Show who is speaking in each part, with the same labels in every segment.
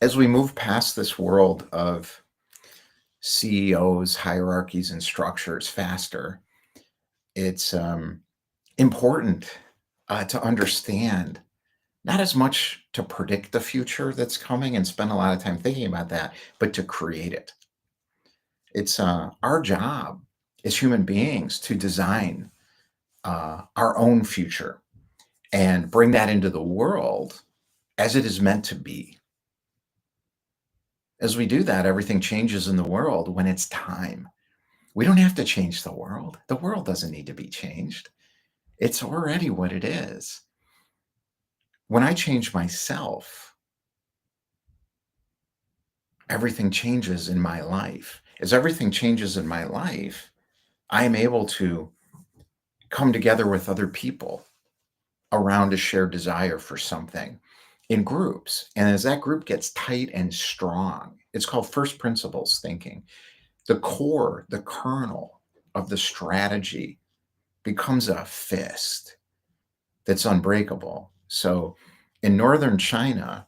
Speaker 1: as we move past this world of CEOs, hierarchies, and structures faster, it's important to understand not as much to predict the future that's coming and spend a lot of time thinking about that, but to create it. It's our job as human beings to design our own future and bring that into the world as it is meant to be. As we do that, everything changes in the world when it's time. We don't have to change the world. The world doesn't need to be changed. It's already what it is. When I change myself, everything changes in my life. As everything changes in my life, I am able to come together with other people around a shared desire for something in groups. And as that group gets tight and strong, it's called first principles thinking. The core, the kernel of the strategy becomes a fist that's unbreakable. So in northern China,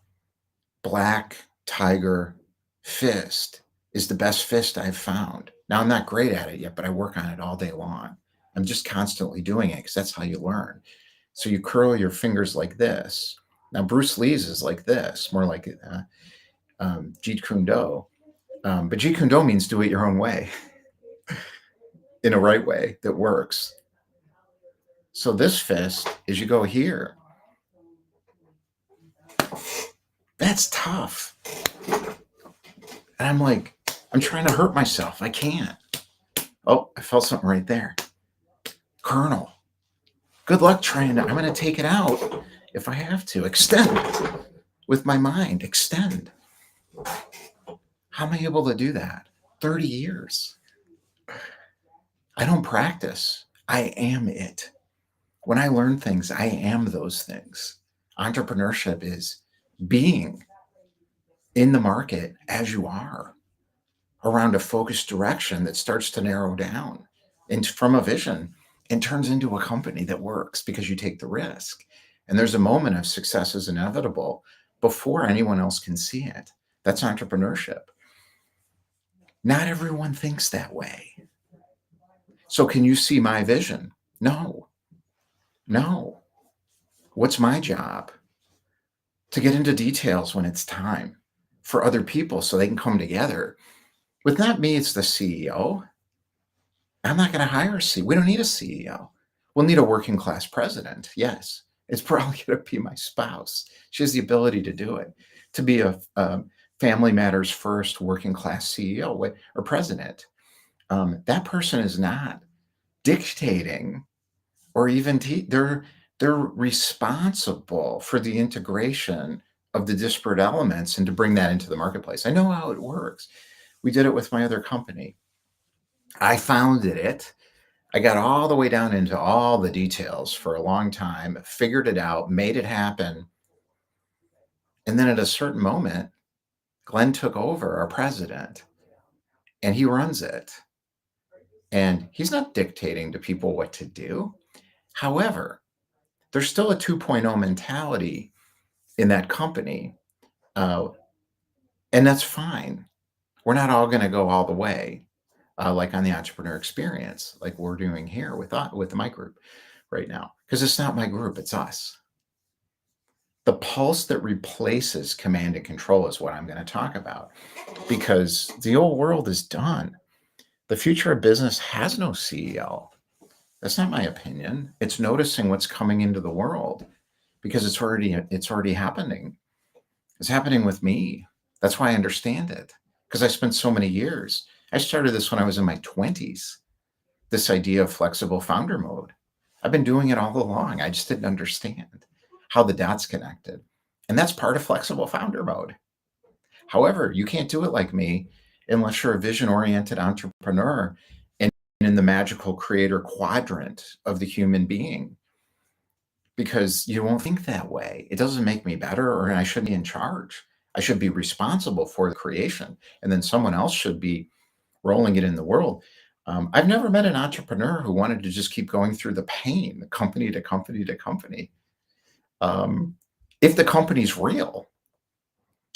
Speaker 1: black tiger fist is the best fist I've found. Now, I'm not great at it yet, but I work on it all day long. I'm just constantly doing it because that's how you learn. So you curl your fingers like this. Now, Bruce Lee's is like this, more like Jeet Kune Do. But Jeet Kune Do means do it your own way, in a right way that works. So this fist is you go here. That's tough. And I'm like, I'm trying to hurt myself. I can't. Oh, I felt something right there. Colonel. Good luck trying to, I'm going to take it out if I have to. Extend with my mind. Extend. How am I able to do that? 30 years. I don't practice. I am it. When I learn things, I am those things. Entrepreneurship is being in the market as you are around a focused direction that starts to narrow down and from a vision and turns into a company that works because you take the risk. And there's a moment of success is inevitable before anyone else can see it. That's entrepreneurship. Not everyone thinks that way. So can you see my vision? No. What's my job? To get into details when it's time for other people so they can come together. With not me, it's the CEO. I'm not going to hire a CEO. We don't need a CEO. We'll need a working class president. Yes. It's probably going to be my spouse. She has the ability to do it, to be a Family Matters First working class CEO or president. That person is not dictating or even they're responsible for the integration of the disparate elements and to bring that into the marketplace. I know how it works. We did it with my other company. I founded it. I got all the way down into all the details for a long time, figured it out, made it happen. And then at a certain moment, Glenn took over, our president, and he runs it. And he's not dictating to people what to do. However, there's still a 2.0 mentality in that company. And that's fine. We're not all going to go all the way, like on the entrepreneur experience, like we're doing here with my group right now, because it's not my group, it's us. The pulse that replaces command and control is what I'm going to talk about, because the old world is done. The future of business has no CEO. That's not my opinion. It's noticing what's coming into the world because it's already happening. It's happening with me. That's why I understand it, because I spent so many years. I started this when I was in my 20s, this idea of flexible founder mode. I've been doing it all along. I just didn't understand how the dots connected. And that's part of flexible founder mode. However, you can't do it like me unless you're a vision-oriented entrepreneur and in the magical creator quadrant of the human being, because you won't think that way. It doesn't make me better, or I shouldn't be in charge. I should be responsible for the creation, and then someone else should be rolling it in the world. I've never met an entrepreneur who wanted to just keep going through the pain, company to company to company. If the company's real,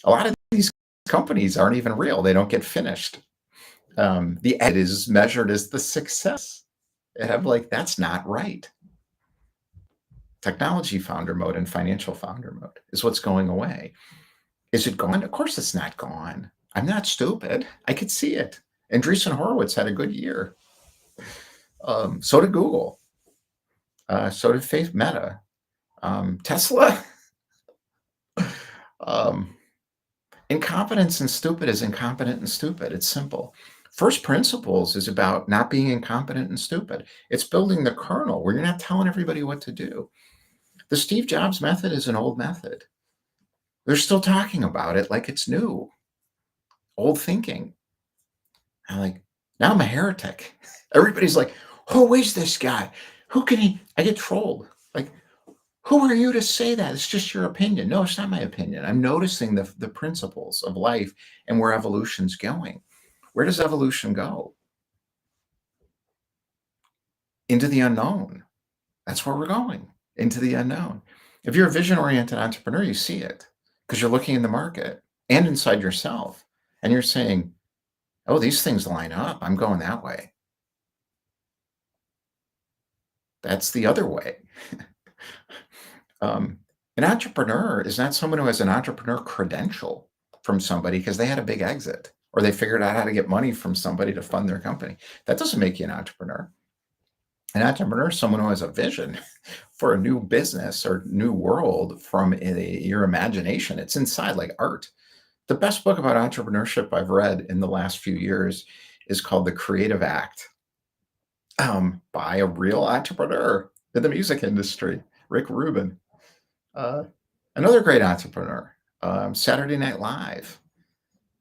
Speaker 1: a lot of these companies aren't even real. They don't get finished. The end is measured as the success. And I'm like, that's not right. Technology founder mode and financial founder mode is what's going away. Is it gone? Of course it's not gone. I'm not stupid. I could see it. Andreessen Horowitz had a good year. So did Google. So did Meta. Tesla. um, Incompetence and stupid is incompetent and stupid. It's simple. First principles is about not being incompetent and stupid. It's building the kernel where you're not telling everybody what to do. The Steve Jobs method is an old method. They're still talking about it like it's new. Old thinking. I'm like, now I'm a heretic. Everybody's like, who is this guy? Who can he? I get trolled. Like, who are you to say that? It's just your opinion. No, it's not my opinion. I'm noticing the principles of life and where evolution's going. Where does evolution go? Into the unknown. That's where we're going, into the unknown. If you're a vision-oriented entrepreneur, you see it because you're looking in the market and inside yourself, and you're saying, oh, these things line up. I'm going that way. That's the other way. An entrepreneur is not someone who has an entrepreneur credential from somebody because they had a big exit or they figured out how to get money from somebody to fund their company. That doesn't make you an entrepreneur. An entrepreneur is someone who has a vision for a new business or new world from your imagination. It's inside, like art. The best book about entrepreneurship I've read in the last few years is called The Creative Act, by a real entrepreneur in the music industry, Rick Rubin. Another great entrepreneur, Saturday Night Live,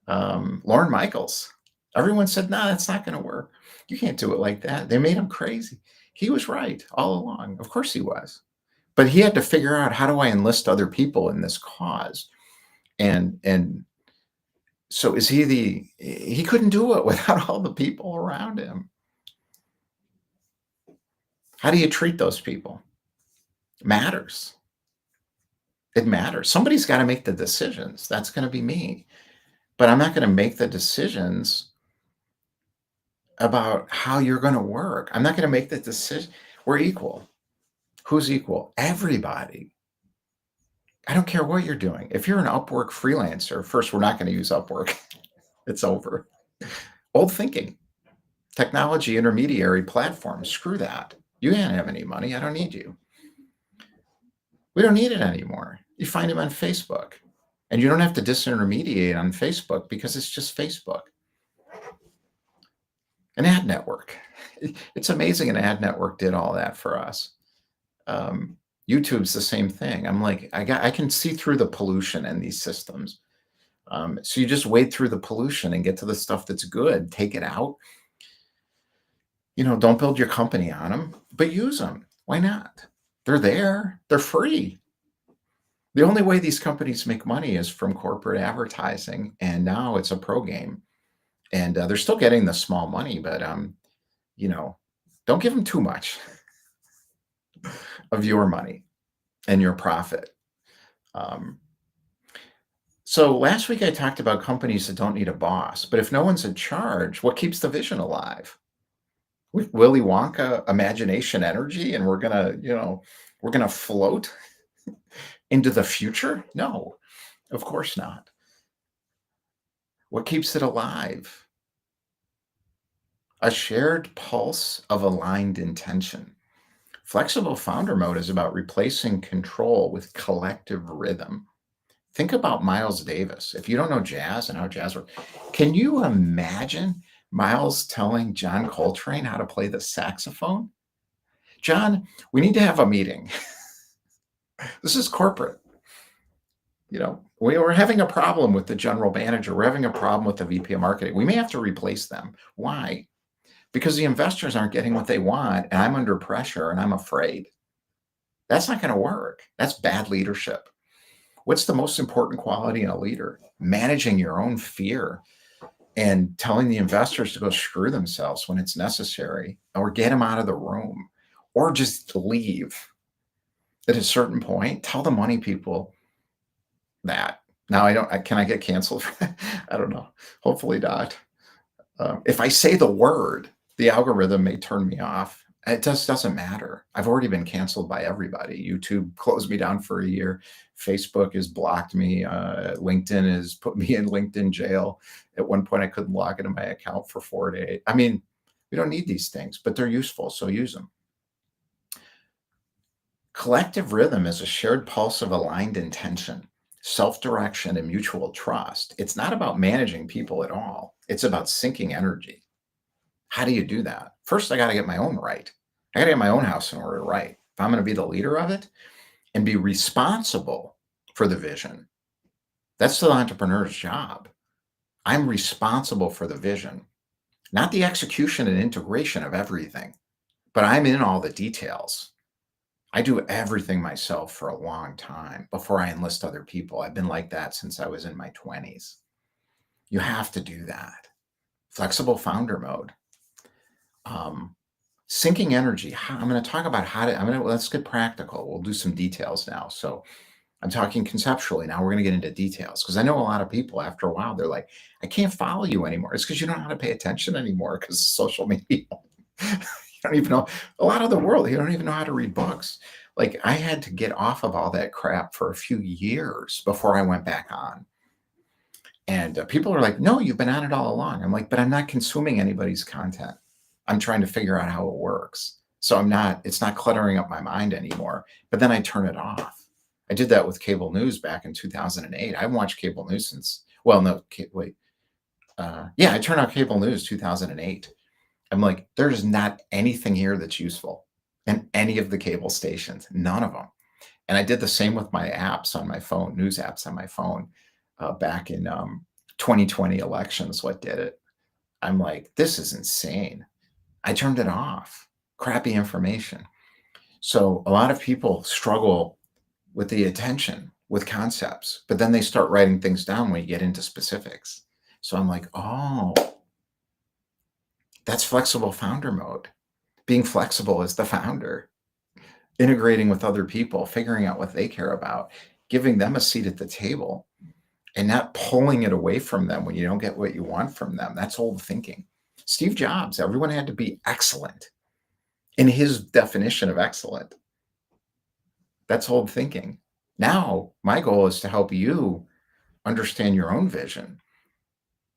Speaker 1: Lorne Michaels. Everyone said, no, that's not going to work. You can't do it like that. They made him crazy. He was right all along. Of course he was. But he had to figure out, how do I enlist other people in this cause? And so he couldn't do it without all the people around him. How do you treat those people? Matters. It matters. Somebody's got to make the decisions. That's going to be me. But I'm not going to make the decisions about how you're going to work. I'm not going to make the decision. We're equal. Who's equal? Everybody. I don't care what you're doing. If you're an Upwork freelancer, first, we're not going to use Upwork. It's over. Old thinking. Technology intermediary platforms. Screw that. You can't have any money. I don't need you. We don't need it anymore. You find them on Facebook. And you don't have to disintermediate on Facebook because it's just Facebook. An ad network. It's amazing an ad network did all that for us. YouTube's the same thing. I'm like, I can see through the pollution in these systems. So you just wade through the pollution and get to the stuff that's good. Take it out. Don't build your company on them, but use them. Why not? They're there. They're free. The only way these companies make money is from corporate advertising, and now it's a pro game. And they're still getting the small money, but don't give them too much of your money and your profit. So last week I talked about companies that don't need a boss, but if no one's in charge, what keeps the vision alive? With Willy Wonka imagination energy, and we're gonna float into the future? No, of course not. What keeps it alive? A shared pulse of aligned intention. Flexible founder mode is about replacing control with collective rhythm. Think about Miles Davis. If you don't know jazz and how jazz works, can you imagine Miles telling John Coltrane how to play the saxophone? John, we need to have a meeting. This is corporate. We're having a problem with the general manager. We're having a problem with the VP of marketing. We may have to replace them. Why? Because the investors aren't getting what they want, and I'm under pressure, and I'm afraid. That's not going to work. That's bad leadership. What's the most important quality in a leader? Managing your own fear and telling the investors to go screw themselves when it's necessary, or get them out of the room, or just leave. At a certain point, tell the money people that, Now can I get canceled? I don't know. Hopefully not. If I say the word, the algorithm may turn me off. It just doesn't matter. I've already been canceled by everybody. YouTube closed me down for a year. Facebook has blocked me. LinkedIn has put me in LinkedIn jail. At one point, I couldn't log into my account for 4 days. I mean, we don't need these things, but they're useful, so use them. Collective rhythm is a shared pulse of aligned intention, self-direction, and mutual trust. It's not about managing people at all. It's about syncing energy. How do you do that? First, I got to get my own right. I got to get my own house in order right. If I'm going to be the leader of it and be responsible for the vision, that's the entrepreneur's job. I'm responsible for the vision, not the execution and integration of everything, but I'm in all the details. I do everything myself for a long time before I enlist other people. I've been like that since I was in my 20s. You have to do that. Flexible founder mode. Syncing energy. I'm going to talk about let's get practical. We'll do some details now. So I'm talking conceptually. Now we're going to get into details because I know a lot of people after a while, they're like, I can't follow you anymore. It's because you don't know how to pay attention anymore because social media. You don't even know a lot of the world. You don't even know how to read books. Like I had to get off of all that crap for a few years before I went back on. And people are like, no, you've been on it all along. I'm like, but I'm not consuming anybody's content. I'm trying to figure out how it works. So it's not cluttering up my mind anymore, but then I turn it off. I did that with cable news back in 2008. I haven't watched cable news since, well, no, wait. I turned on cable news 2008. I'm like, there's not anything here that's useful in any of the cable stations, none of them. And I did the same with my apps on my phone, news apps on my phone back in 2020 elections. What did it? I'm like, this is insane. I turned it off. Crappy information. So a lot of people struggle with the attention, with concepts, but then they start writing things down when you get into specifics. So I'm like, oh, that's flexible founder mode. Being flexible as the founder, integrating with other people, figuring out what they care about, giving them a seat at the table, and not pulling it away from them when you don't get what you want from them. That's old thinking. Steve Jobs, everyone had to be excellent in his definition of excellent. That's old thinking. Now, my goal is to help you understand your own vision.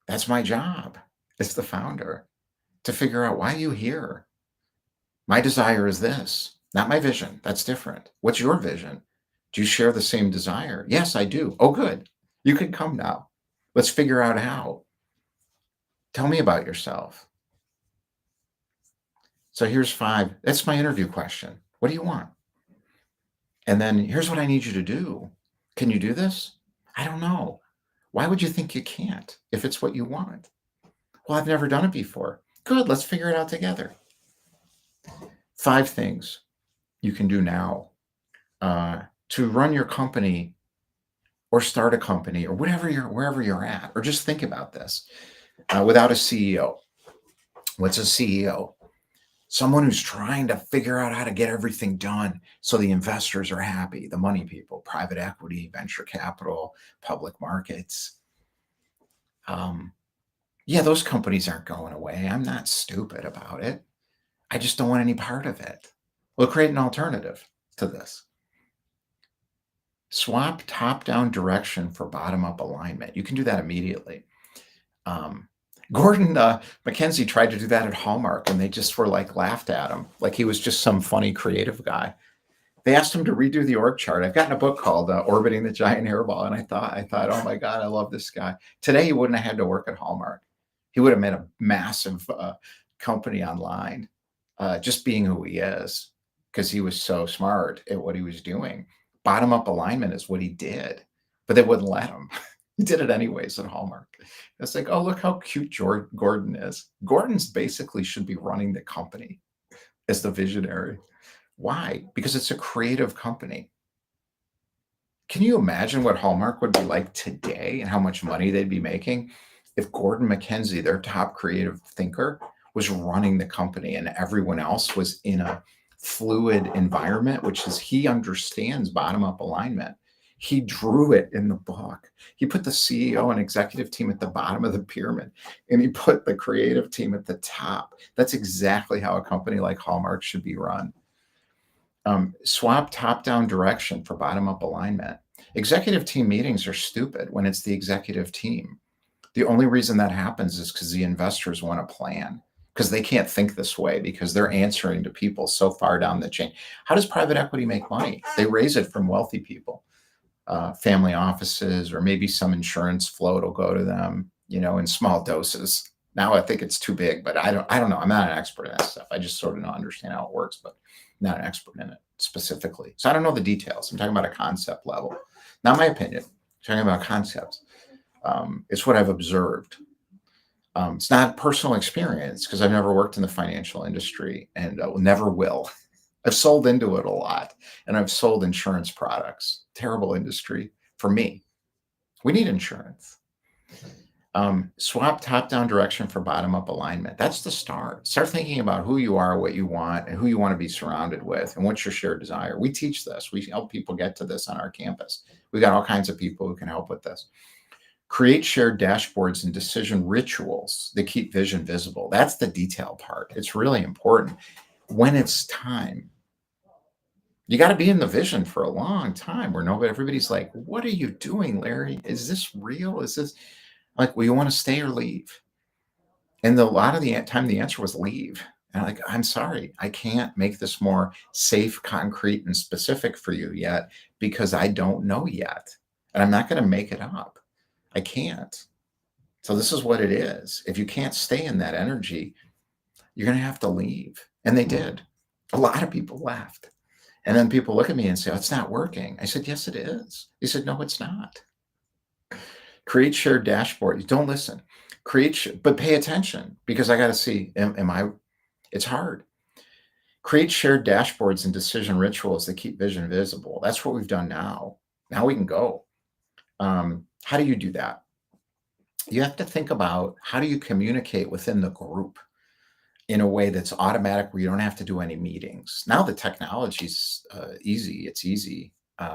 Speaker 1: That's my job as the founder, to figure out why you here. My desire is this, not my vision. That's different. What's your vision? Do you share the same desire? Yes, I do. Oh, good. You can come now. Let's figure out how. Tell me about yourself. So here's 5. That's my interview question. What do you want? And then here's what I need you to do. Can you do this? I don't know. Why would you think you can't if it's what you want? Well, I've never done it before. Good. Let's figure it out together. 5 things you can do now to run your company or start a company or wherever you're at, or just think about this without a CEO. What's a CEO? Someone who's trying to figure out how to get everything done so the investors are happy, the money people, private equity, venture capital, public markets. Those companies aren't going away. I'm not stupid about it. I just don't want any part of it. We'll create an alternative to this. Swap top-down direction for bottom-up alignment. You can do that immediately. Gordon MacKenzie tried to do that at Hallmark, and they just were like laughed at him, like he was just some funny creative guy. They asked him to redo the org chart. I've gotten a book called Orbiting the Giant Hairball, and I thought, oh my God, I love this guy. Today he wouldn't have had to work at Hallmark. He would have made a massive company online, just being who he is, because he was so smart at what he was doing. Bottom-up alignment is what he did, but they wouldn't let him. He did it anyways at Hallmark. It's like, oh, look how cute Gordon is. Gordon's basically should be running the company as the visionary. Why? Because it's a creative company. Can you imagine what Hallmark would be like today and how much money they'd be making if Gordon MacKenzie, their top creative thinker, was running the company and everyone else was in a fluid environment, which is he understands bottom-up alignment. He drew it in the book. He put the CEO and executive team at the bottom of the pyramid, and he put the creative team at the top. That's exactly how a company like Hallmark should be run. Swap top-down direction for bottom-up alignment. Executive team meetings are stupid when it's the executive team. The only reason that happens is because the investors want a plan, because they can't think this way, because they're answering to people so far down the chain. How does private equity make money? They raise it from wealthy people, family offices, or maybe some insurance float will go to them, in small doses. Now I think it's too big, but I don't know. I'm not an expert in that stuff. I just sort of understand how it works, but not an expert in it specifically. So I don't know the details. I'm talking about a concept level, not my opinion. I'm talking about concepts. It's what I've observed. It's not personal experience because I've never worked in the financial industry and never will. I've sold into it a lot, and I've sold insurance products. Terrible industry for me. We need insurance. Swap top-down direction for bottom-up alignment. That's the start. Start thinking about who you are, what you want, and who you want to be surrounded with, and what's your shared desire. We teach this. We help people get to this on our campus. We got all kinds of people who can help with this. Create shared dashboards and decision rituals that keep vision visible. That's the detail part. It's really important. When it's time, you got to be in the vision for a long time where everybody's like, what are you doing, Larry? Is this real? Is this like, well, you want to stay or leave? And a lot of the time, the answer was leave. And I'm like, I'm sorry, I can't make this more safe, concrete, and specific for you yet because I don't know yet. And I'm not going to make it up. I can't. So this is what it is. If you can't stay in that energy, you're going to have to leave. And they did. A lot of people left. And then people look at me and say, oh, it's not working. I said, yes, it is. He said, no, it's not. Create shared dashboards. Don't listen. But pay attention, because I got to see, it's hard. Create shared dashboards and decision rituals that keep vision visible. That's what we've done now. Now we can go. How do you do that? You have to think about, how do you communicate within the group in a way that's automatic, where you don't have to do any meetings. Now the technology's easy. It's easy.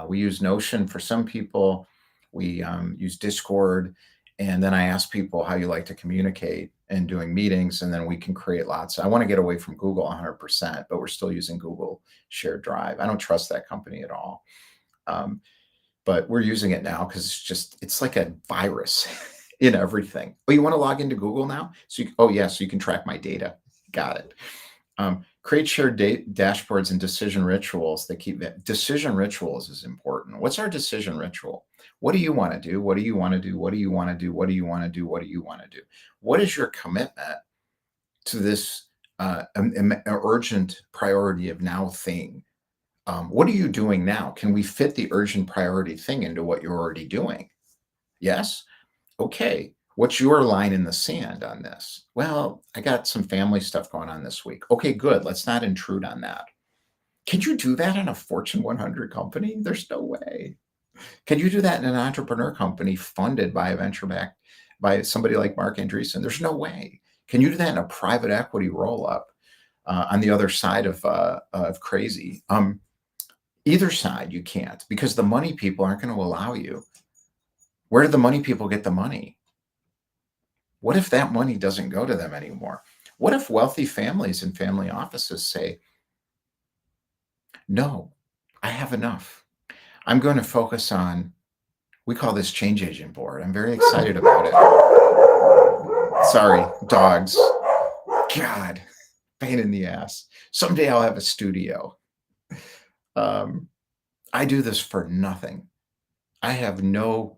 Speaker 1: We use Notion for some people. We use Discord. And then I ask people how you like to communicate in doing meetings, and then we can create lots. I want to get away from Google 100%, but we're still using Google Shared Drive. I don't trust that company at all. But we're using it now because it's like a virus in everything. Oh, you want to log into Google now? So you can track my data. Got it. Create shared dashboards and decision rituals that keep it. Decision rituals is important. What's our decision ritual? What do you want to do? What do you want to do? What do you want to do? What do you want to do? What do you want to do? What is your commitment to this urgent priority of now thing? What are you doing now? Can we fit the urgent priority thing into what you're already doing? Yes? Okay. What's your line in the sand on this? Well, I got some family stuff going on this week. Okay, good. Let's not intrude on that. Can you do that in a Fortune 100 company? There's no way. Can you do that in an entrepreneur company funded by by somebody like Marc Andreessen? There's no way. Can you do that in a private equity roll-up on the other side of crazy? Either side, you can't, because the money people aren't going to allow you. Where do the money people get the money? What if that money doesn't go to them anymore? What if wealthy families and family offices say, no, I have enough. I'm going to focus on, we call this change agent board. I'm very excited about it. Sorry, dogs. God, pain in the ass. Someday I'll have a studio. I do this for nothing. I have no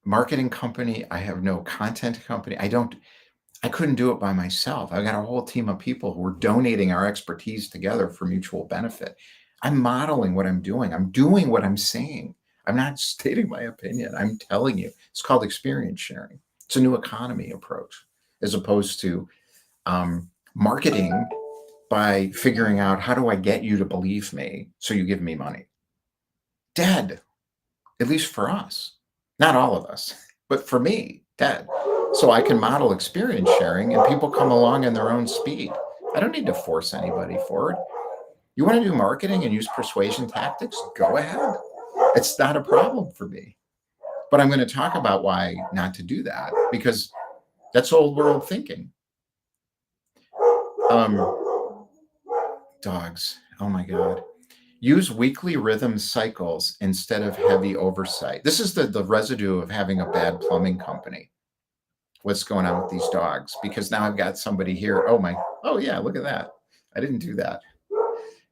Speaker 1: marketing company. I have no content company. I couldn't do it by myself. I got a whole team of people who are donating our expertise together for mutual benefit. I'm modeling what I'm doing. I'm doing what I'm saying. I'm not stating my opinion. I'm telling you. It's called experience sharing. It's a new economy approach, as opposed to marketing by figuring out, how do I get you to believe me so you give me money? Dead, at least for us. Not all of us, but for me, dead. So I can model experience sharing and people come along in their own speed. I don't need to force anybody forward. You want to do marketing and use persuasion tactics? Go ahead. It's not a problem for me. But I'm going to talk about why not to do that, because that's old world thinking. Um, dogs. Oh my God. Use weekly rhythm cycles instead of heavy oversight. This is the residue of having a bad plumbing company. What's going on with these dogs? Because now I've got somebody here. Oh yeah, look at that. I didn't do that.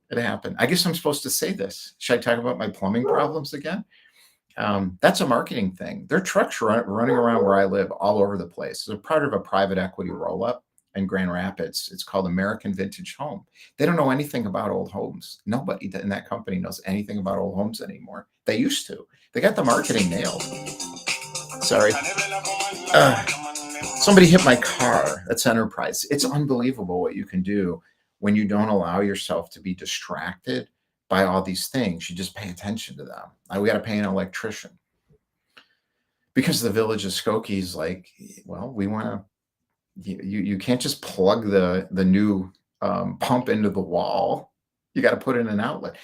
Speaker 1: It happened. I guess I'm supposed to say this. Should I talk about my plumbing problems again? That's a marketing thing. There are trucks running around where I live all over the place. They're part of a private equity roll up in Grand Rapids. It's called American Vintage Home. They don't know anything about old homes. Nobody in that company knows anything about old homes anymore. They used to. They got the marketing nailed. Sorry. Somebody hit my car. That's Enterprise. It's unbelievable what you can do when you don't allow yourself to be distracted by all these things. You just pay attention to them. We got to pay an electrician because the village of Skokie is like, well, we want to. You can't just plug the new pump into the wall. You got to put in an outlet.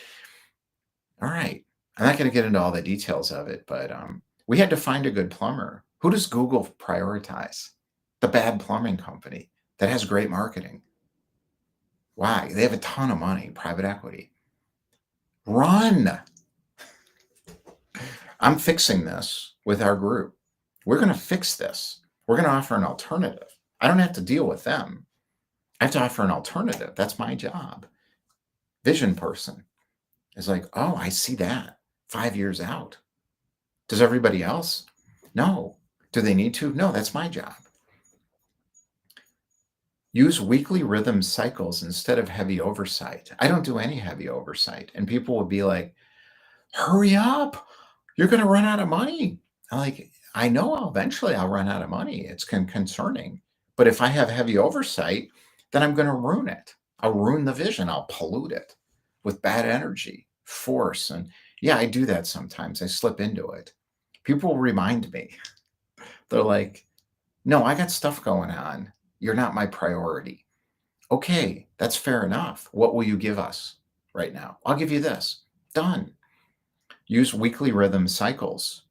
Speaker 1: All right. I'm not going to get into all the details of it, but we had to find a good plumber. Who does Google prioritize? The bad plumbing company that has great marketing. Why? They have a ton of money, private equity. Run. I'm fixing this with our group. We're going to fix this. We're going to offer an alternative. I don't have to deal with them. I have to offer an alternative. That's my job. Vision person is like, oh, I see that 5 years out. Does everybody else? No. Do they need to? No, that's my job. Use weekly rhythm cycles instead of heavy oversight. I don't do any heavy oversight. And people will be like, hurry up. You're going to run out of money. I'm like, I know eventually I'll run out of money. It's concerning. But if I have heavy oversight, then I'm going to ruin it. I'll ruin the vision. I'll pollute it with bad energy, force. And yeah, I do that sometimes. I slip into it. People remind me. They're like, no, I got stuff going on. You're not my priority. Okay, that's fair enough. What will you give us right now? I'll give you this. Done. Use weekly rhythm cycles.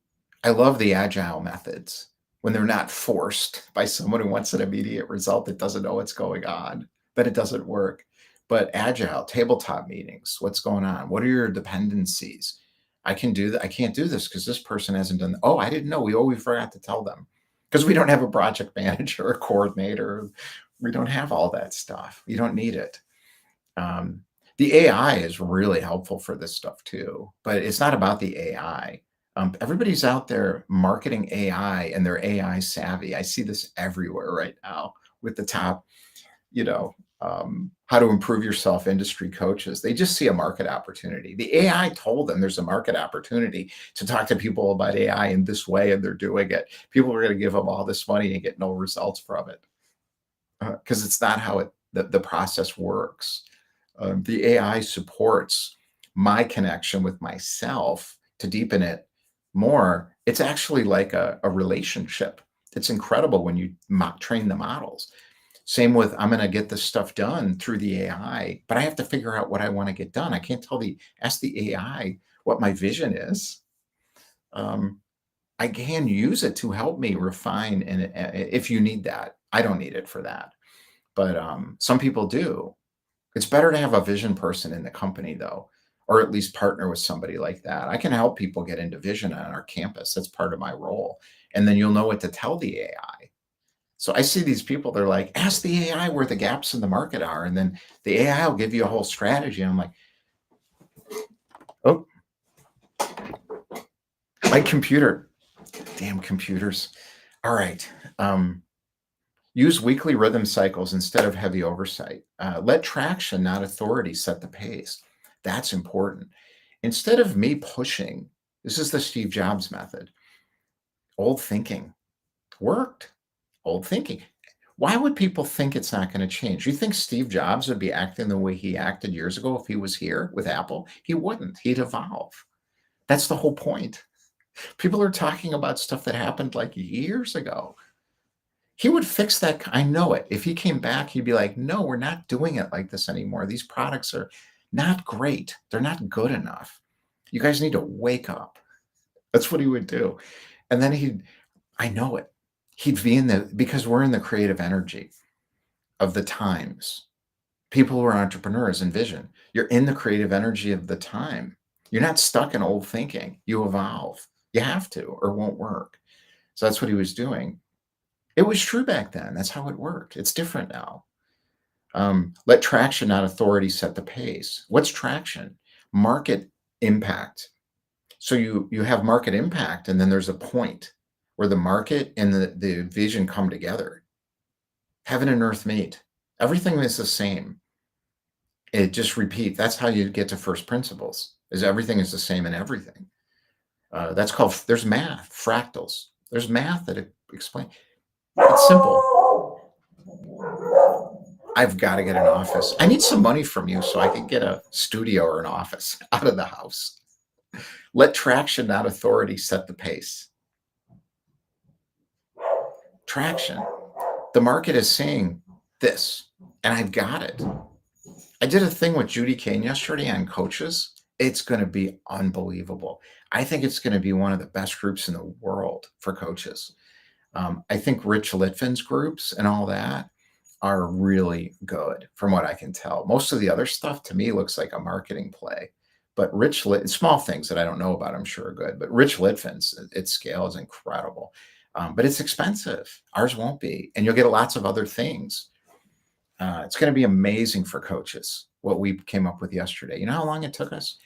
Speaker 1: I love the agile methods when they're not forced by someone who wants an immediate result that doesn't know what's going on, but it doesn't work. But agile tabletop meetings, what's going on? What are your dependencies? I can do that. I can't do this because this person hasn't done. Oh, I didn't know. We forgot to tell them because we don't have a project manager or coordinator. We don't have all that stuff. You don't need it. The AI is really helpful for this stuff too, but it's not about the AI. Everybody's out there marketing AI and they're AI savvy. I see this everywhere right now with the top, how to improve yourself industry coaches. They just see a market opportunity. The AI told them there's a market opportunity to talk to people about AI in this way, and they're doing it. People are going to give them all this money and get no results from it because it's not how the process works. The AI supports my connection with myself to deepen it more. It's actually like a relationship. It's incredible when you train the models. Same with, I'm going to get this stuff done through the AI, but I have to figure out what I want to get done. I can't ask the AI what my vision is. I can use it to help me refine, and if you need that, I don't need it for that, but some people do. It's better to have a vision person in the company though, or at least partner with somebody like that. I can help people get into vision on our campus. That's part of my role. And then you'll know what to tell the AI. So I see these people, they're like, ask the AI where the gaps in the market are. And then the AI will give you a whole strategy. I'm like, oh, my computer, damn computers. All right. Use weekly rhythm cycles instead of heavy oversight. Let traction, not authority, set the pace. That's important. Instead of me pushing, this is the Steve Jobs method. Old thinking worked. Old thinking. Why would people think it's not going to change? You think Steve Jobs would be acting the way he acted years ago if he was here with Apple? He wouldn't. He'd evolve. That's the whole point. People are talking about stuff that happened like years ago. He would fix that. I know it. If he came back, he'd be like, no, we're not doing it like this anymore. These products are not great. They're not good enough. You guys need to wake up. That's what he would do. And then I know it. He'd be because we're in the creative energy of the times. People who are entrepreneurs envision. You're in the creative energy of the time. You're not stuck in old thinking. You evolve. You have to, or it won't work. So that's what he was doing. It was true back then. That's how it worked. It's different now. Let traction, not authority, set the pace. What's traction? Market impact. So you have market impact, and then there's a point where the market and the vision come together. Heaven and earth meet. Everything is the same. It just repeat. That's how you get to first principles. Is everything is the same in everything. That's called. There's math, fractals. There's math that explain. It's simple. I've got to get an office. I need some money from you so I can get a studio or an office out of the house. Let traction, not authority, set the pace. Traction. The market is saying this, and I've got it. I did a thing with Judy Kane yesterday on coaches. It's going to be unbelievable. I think it's going to be one of the best groups in the world for coaches. I think Rich Litvin's groups and all that are really good from what I can tell. Most of the other stuff to me looks like a marketing play, but small things that I don't know about, I'm sure are good, but Rich Litvin's, its scale is incredible. But it's expensive. Ours won't be. And you'll get lots of other things. It's going to be amazing for coaches, what we came up with yesterday. You know how long it took us?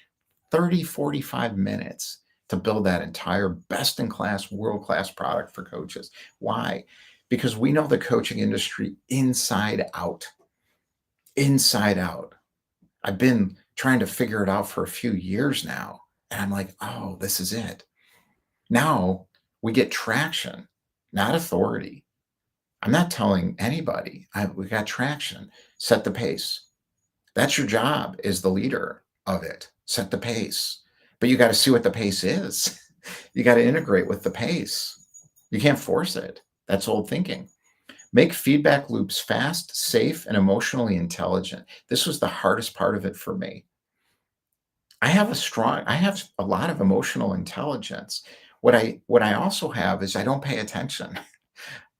Speaker 1: 30, 45 minutes to build that entire best-in-class, world-class product for coaches. Why? Because we know the coaching industry inside out. Inside out. I've been trying to figure it out for a few years now. And I'm like, oh, this is it. Now we get traction, not authority. I'm not telling anybody. We got traction. Set the pace. That's your job as the leader of it. Set the pace. But you got to see what the pace is. You got to integrate with the pace. You can't force it. That's old thinking. Make feedback loops fast, safe, and emotionally intelligent. This was the hardest part of it for me. I have a lot of emotional intelligence. What I also have is I don't pay attention.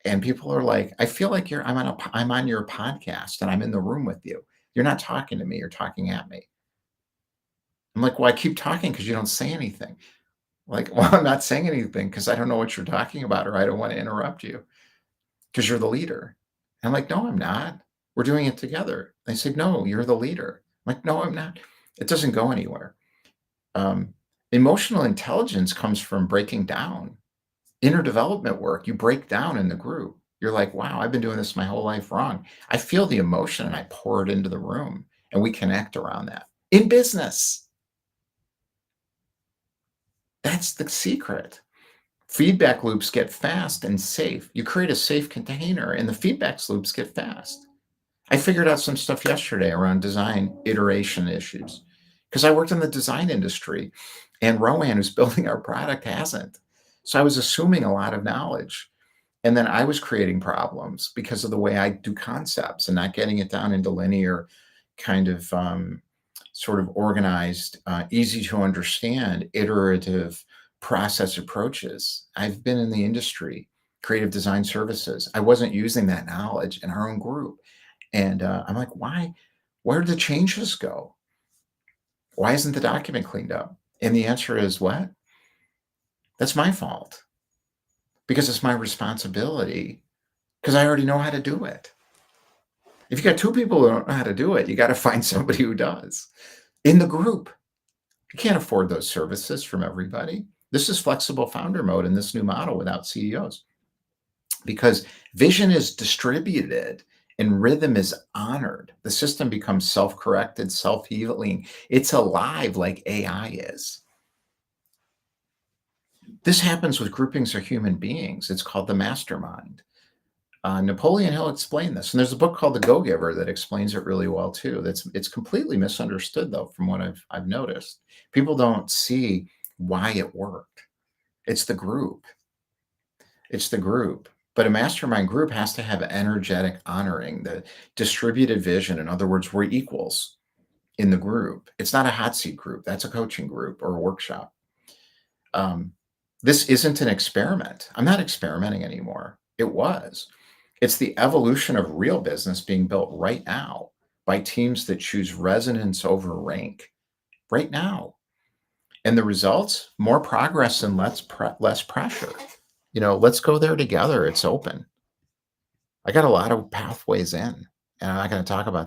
Speaker 1: And people are like, I feel like I'm on your podcast and I'm in the room with you. You're not talking to me, you're talking at me. I'm like, well, I keep talking because you don't say anything. Like, well, I'm not saying anything because I don't know what you're talking about, or I don't want to interrupt you because you're the leader. And I'm like, no, I'm not. We're doing it together. They said, no, you're the leader. I'm like, no, I'm not. It doesn't go anywhere. Emotional intelligence comes from breaking down. Inner development work, you break down in the group. You're like, wow, I've been doing this my whole life wrong. I feel the emotion and I pour it into the room and we connect around that. In business, that's the secret. Feedback loops get fast and safe. You create a safe container and the feedback loops get fast. I figured out some stuff yesterday around design iteration issues because I worked in the design industry and Rowan, who's building our product, hasn't. So I was assuming a lot of knowledge. And then I was creating problems because of the way I do concepts and not getting it down into linear kind of sort of organized, easy to understand, iterative process approaches. I've been in the industry, creative design services. I wasn't using that knowledge in our own group. And I'm like, why? Where did the changes go? Why isn't the document cleaned up? And the answer is what? That's my fault because it's my responsibility because I already know how to do it. If you got two people who don't know how to do it, you got to find somebody who does in the group. You can't afford those services from everybody. This is flexible founder mode in this new model without CEOs because vision is distributed and rhythm is honored. The system becomes self-corrected, self-healing. It's alive like AI is. This happens with groupings of human beings. It's called the mastermind. Napoleon Hill explained this, and there's a book called The Go-Giver that explains it really well too. It's completely misunderstood though, from what I've noticed. People don't see why it worked. It's the group. It's the group. But a mastermind group has to have energetic honoring, the distributed vision. In other words, we're equals. in the group. It's not a hot seat group. That's a coaching group or a workshop. Um, this isn't an experiment. I'm not experimenting anymore. It was. It's the evolution of real business being built right now by teams that choose resonance over rank right now. And the results, more progress and less pressure. Let's go there together. It's open. I got a lot of pathways in, and I'm not going to talk about